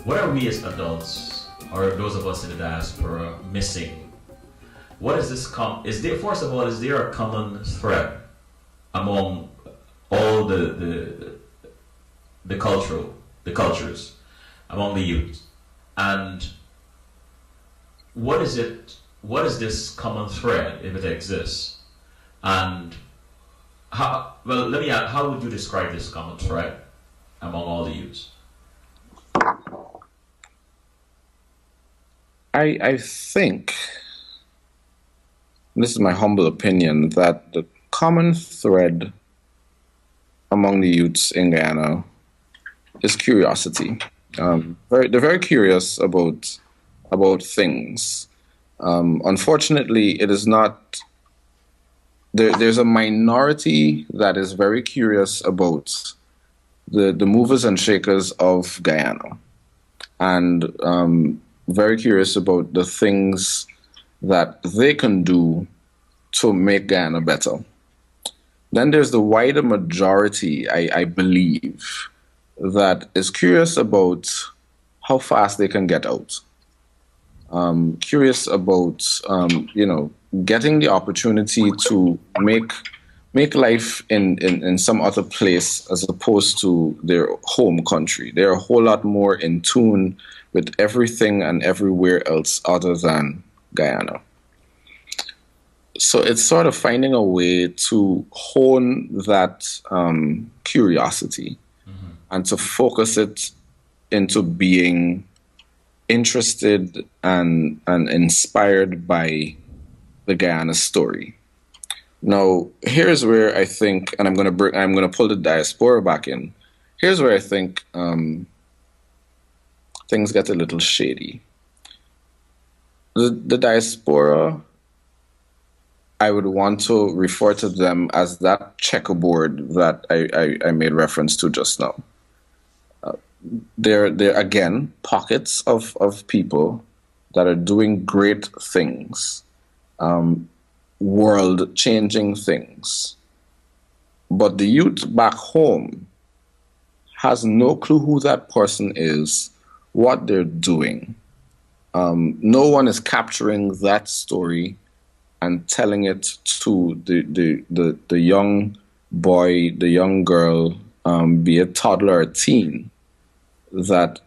what are we as adults, or those of us in the diaspora, missing? What is this? Is there, first of all, is there a common thread among all the cultures among the youth, and what is it? What is this common thread, if it exists, and how? Well, let me ask, how would you describe this common thread among all the youths? I think, this is my humble opinion, that the common thread among the youths in Guyana is curiosity. They're very curious about things. Unfortunately, it is not. There's a minority that is very curious about the movers and shakers of Guyana, and very curious about the things that they can do to make Guyana better. Then there's the wider majority, I believe, that is curious about how fast they can get out. Curious about, getting the opportunity to make life in some other place as opposed to their home country. They're a whole lot more in tune with everything and everywhere else other than Guyana. So it's sort of finding a way to hone that curiosity and to focus it into being interested and inspired by the Guyana story. Now, here's where I think, and I'm gonna pull the diaspora back in. Here's where I think things get a little shady. The diaspora, I would want to refer to them as that checkerboard that I made reference to just now. They're again pockets of people that are doing great things, world-changing things. But the youth back home has no clue who that person is, what they're doing. No one is capturing that story and telling it to the young boy, the young girl, be a toddler or teen, that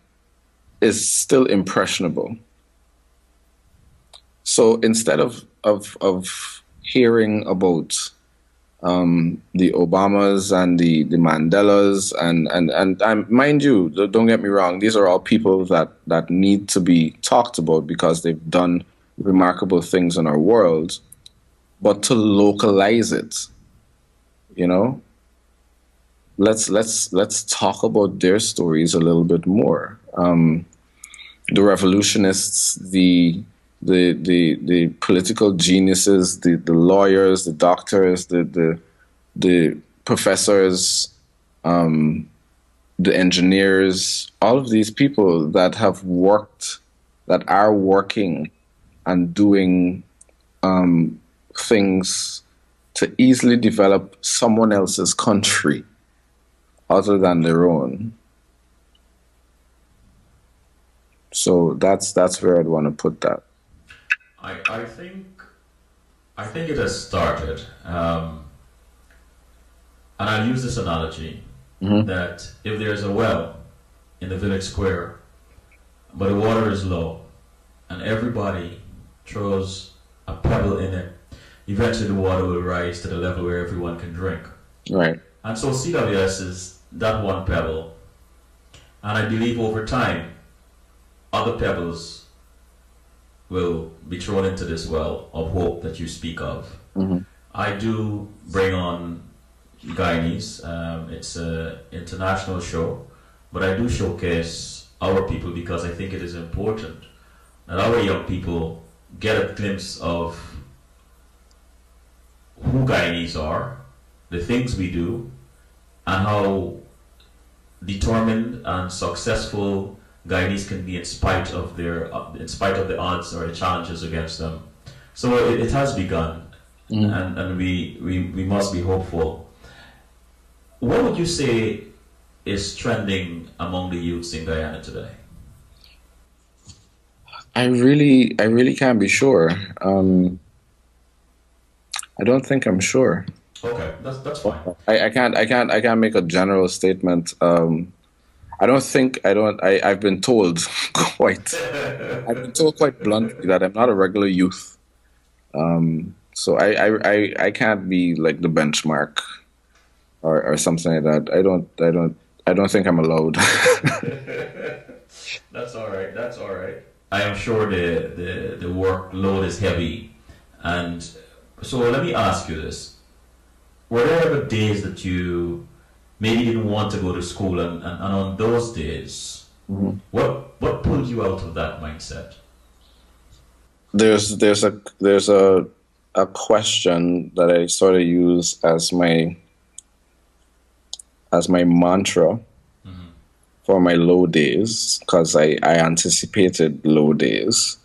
is still impressionable. So instead of hearing about the Obamas and the Mandelas and mind you, don't get me wrong, these are all people that need to be talked about because they've done remarkable things in our world, but to localize it, let's talk about their stories a little bit more. The revolutionists, the political geniuses, the lawyers, the doctors, the professors, the engineers, all of these people that have worked, that are working and doing things to easily develop someone else's country other than their own. So that's where I'd want to put that. I think it has started, and I'll use this analogy that if there's a well in the village square, but the water is low, and everybody throws a pebble in it, eventually the water will rise to the level where everyone can drink. Right. And so CWS is that one pebble, and I believe over time, other pebbles will be thrown into this well of hope that you speak of. I do bring on Guyanese. It's an international show, but I do showcase our people because I think it is important that our young people get a glimpse of who Guyanese are, the things we do, and how determined and successful Guyanese can be in spite of the odds or the challenges against them. So it has begun, and we must be hopeful. What would you say is trending among the youths in Guyana today? I really can't be sure. I don't think I'm sure. Okay, that's fine. I can't make a general statement. I've been told quite, I've been told quite bluntly that I'm not a regular youth. So I can't be like the benchmark or something like that. I don't think I'm allowed. That's all right. That's all right. I am sure the workload is heavy, and so let me ask you this: were there ever days that you maybe didn't want to go to school, and on those days, Mhm. what pulled you out of that mindset? There's a question that I sort of use as my mantra Hmm. for my low days because I anticipated low days.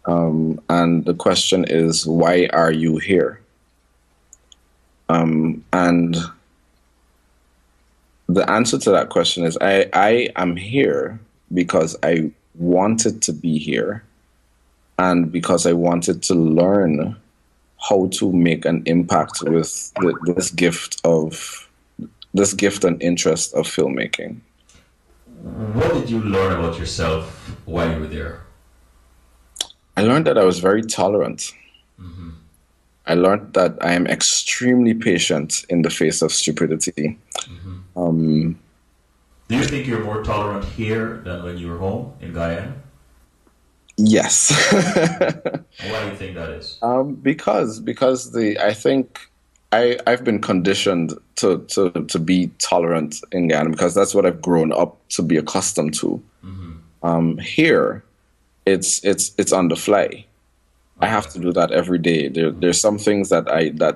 And the question is, why are you here? And the answer to that question is, I am here because I wanted to be here and because I wanted to learn how to make an impact with this gift and interest of filmmaking. What did you learn about yourself while you were there? I learned that I was very tolerant. Hmm. I learned that I am extremely patient in the face of stupidity. Hmm. Um, Do you think you're more tolerant here than when you were home in Guyana? yes. And why do you think that is? Because I think I've been conditioned to be tolerant in Ghana because that's what I've grown up to be accustomed to. Hmm. Here, it's on the fly. I have Okay. to do that every day. There's some things that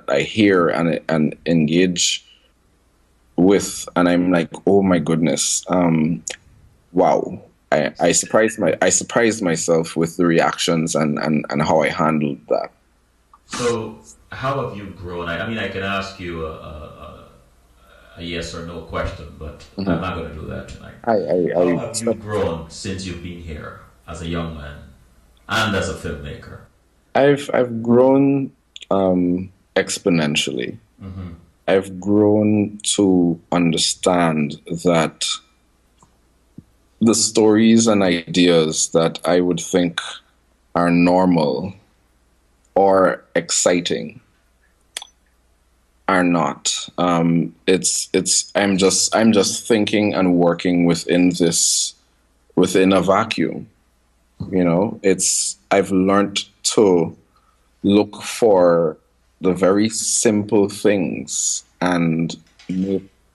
I hear and engage with, and I'm like, oh my goodness, wow. I surprised myself with the reactions and how I handled that. So, how have you grown? I mean, I can ask you a yes or no question, but I'm Mhm. not going to do that tonight. I, I, How I have you grown since you've been here as a young man and as a filmmaker? I've grown exponentially. Hmm. I've grown to understand that the stories and ideas that I would think are normal or exciting are not. I'm just thinking and working within a vacuum. It's I've learned to look for the very simple things and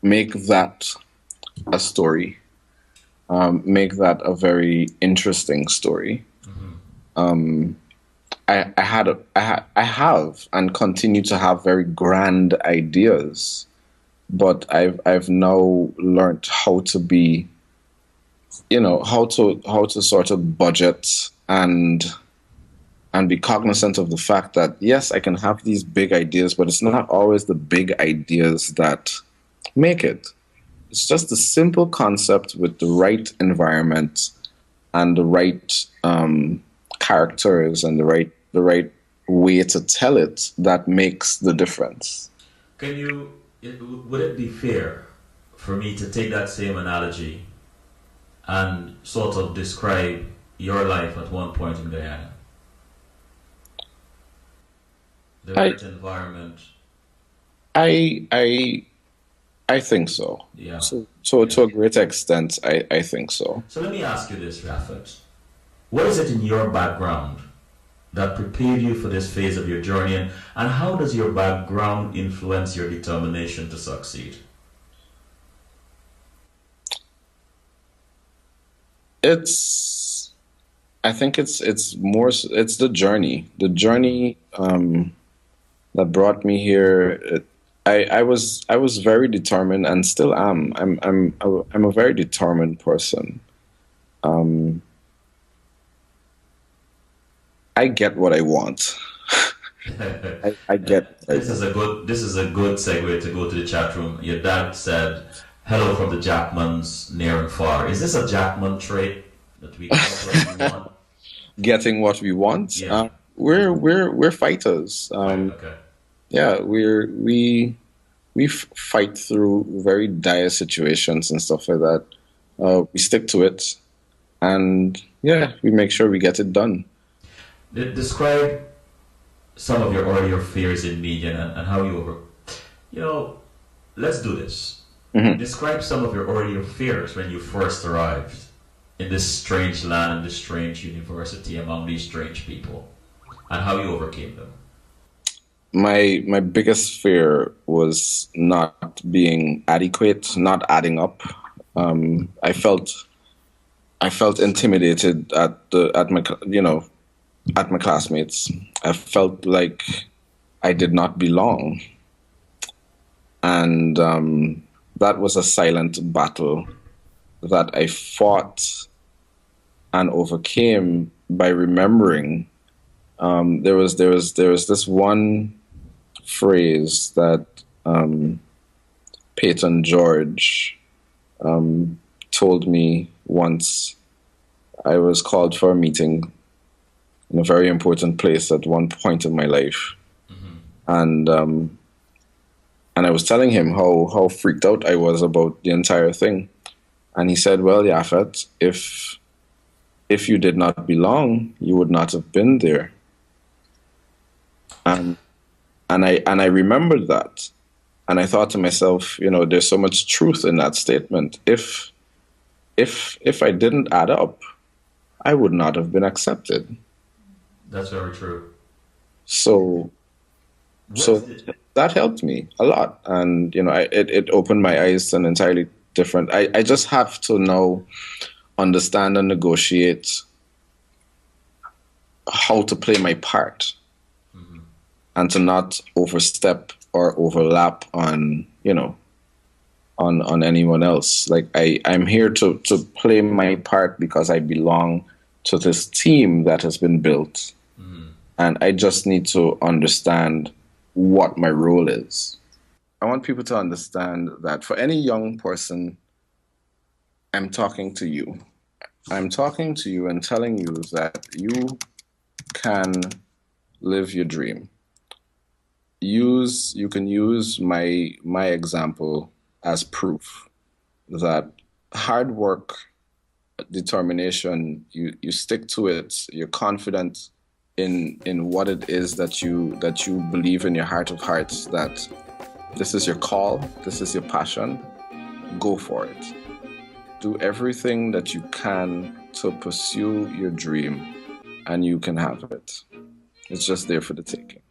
make that a story, make that a very interesting story. Hmm. I have and continue to have very grand ideas, but I've now learned how to be, how to sort of budget and be cognizant of the fact that yes, I can have these big ideas, but it's not always the big ideas that make it. It's just a simple concept with the right environment and the right characters and the right way to tell it that makes the difference. Can you, would it be fair for me to take that same analogy and sort of describe your life at one point in Guyana? The I right environment. I I I think so. Yeah. So Yeah. to a great extent, I think so. So let me ask you this, Raffet. What is it in your background that prepared you for this phase of your journey, and how does your background influence your determination to succeed? It's I think it's the journey that brought me here. I was very determined and still am. I'm a very determined person. Um, I get what I want. I get what I This is want. a good segue to go to the chat room. Your dad said, "Hello from the Jackmans near and far." Is this a Jackman trait that we offer everyone? getting what we want. Yeah. We're fighters. Right. Okay. Yeah, we fight through very dire situations and stuff like that. We stick to it, and yeah, we make sure we get it done. Describe some of your earlier fears in media and how you over. You know, let's do this. Mhm. Describe some of your earlier fears when you first arrived in this strange land, this strange university, among these strange people, and how you overcame them. My biggest fear was not being adequate, not adding up. I felt intimidated at my at my classmates. I felt like I did not belong, and that was a silent battle that I fought and overcame by remembering. There was this one phrase that Peyton George told me once. I was called for a meeting in a very important place at one point in my life, Mm-hmm. and I was telling him how freaked out I was about the entire thing, and he said, "Well, Yaphet, if you did not belong, you would not have been there." And I remembered that, and I thought to myself, there's so much truth in that statement. If I didn't add up, I would not have been accepted. That's very true. So What's so the, that helped me a lot, and it opened my eyes to an entirely different. I just have to now understand and negotiate how to play my part Mhm. and to not overstep or overlap on on anyone else. Like I'm here to play my part because I belong to this team that has been built, Mhm. and I just need to understand what my role is. I want people to understand that for any young person, I'm talking to you. I'm talking to you and telling you that you can live your dream. You can use my example as proof that hard work, determination, you stick to it, you're confident in what it is that you believe in your heart of hearts, that this is your call, this is your passion. Go for it. Do everything that you can to pursue your dream, and you can have it. It's just there for the taking.